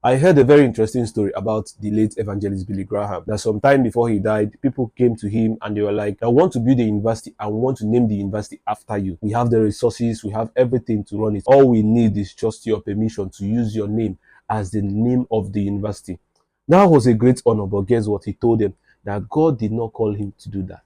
I heard a very interesting story about the late evangelist Billy Graham. That some time before he died, people came to him and they were like, I want to build a university. I want to name the university after you. We have the resources, we have everything to run it. All we need is just your permission to use your name as the name of the university. That was a great honor, but guess what? He told them that God did not call him to do that.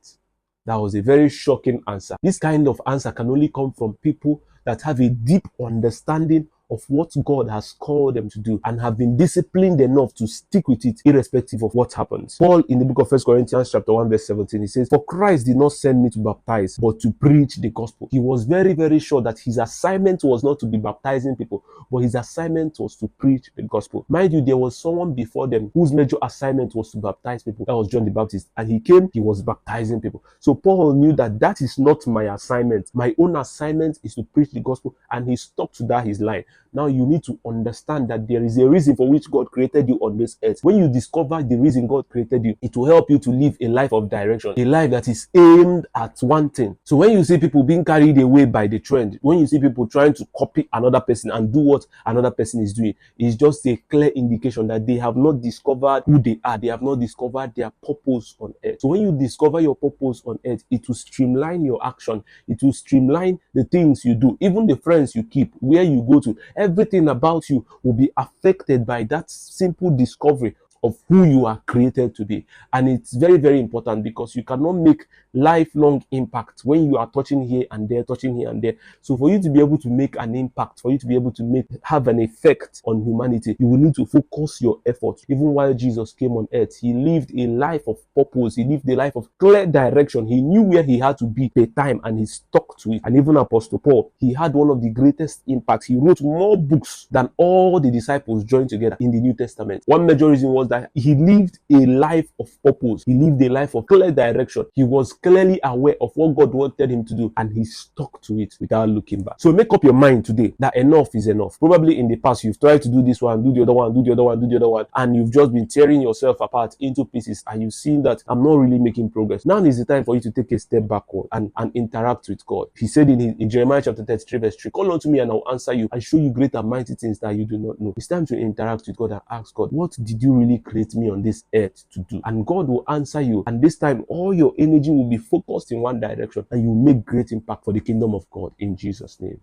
That was a very shocking answer. This kind of answer can only come from people that have a deep understanding of what God has called them to do and have been disciplined enough to stick with it irrespective of what happens. Paul in the book of 1 Corinthians chapter 1 verse 17, he says, "For Christ did not send me to baptize, but to preach the gospel." He was very, very sure that his assignment was not to be baptizing people, but his assignment was to preach the gospel. Mind you, there was someone before them whose major assignment was to baptize people. That was John the Baptist. And he came, he was baptizing people. So Paul knew that that is not my assignment. My own assignment is to preach the gospel, and he stuck to that, his line. Now you need to understand that there is a reason for which God created you on this earth. When you discover the reason God created you, it will help you to live a life of direction, a life that is aimed at one thing. So when you see people being carried away by the trend, when you see people trying to copy another person and do what another person is doing, it's just a clear indication that they have not discovered who they are. They have not discovered their purpose on earth. So when you discover your purpose on earth, it will streamline your action. It will streamline the things you do, even the friends you keep, where you go to. Everything about you will be affected by that simple discovery of who you are created to be. And it's very, very important, because you cannot make lifelong impact when you are touching here and there, touching here and there. So for you to be able to make an impact, for you to be able to have an effect on humanity, you will need to focus your effort. Even while Jesus came on earth, he lived a life of purpose. He lived a life of clear direction. He knew where he had to be per time, and he stuck to it. And even Apostle Paul, he had one of the greatest impacts. He wrote more books than all the disciples joined together in the New Testament. One major reason was that he lived a life of purpose. He lived a life of clear direction. He was clearly aware of what God wanted him to do, and he stuck to it without looking back. So make up your mind today that enough is enough. Probably in the past, you've tried to do this one, do the other one, do the other one, do the other one, and you've just been tearing yourself apart into pieces, and you've seen that I'm not really making progress. Now is the time for you to take a step backward and interact with God. He said in Jeremiah chapter 33 verse 3, "Call unto me and I'll answer you and show you great and mighty things that you do not know." It's time to interact with God and ask God, what did you really create me on this earth to do? And God will answer you. And this time, all your energy will be focused in one direction, and you will make great impact for the kingdom of God in Jesus' name.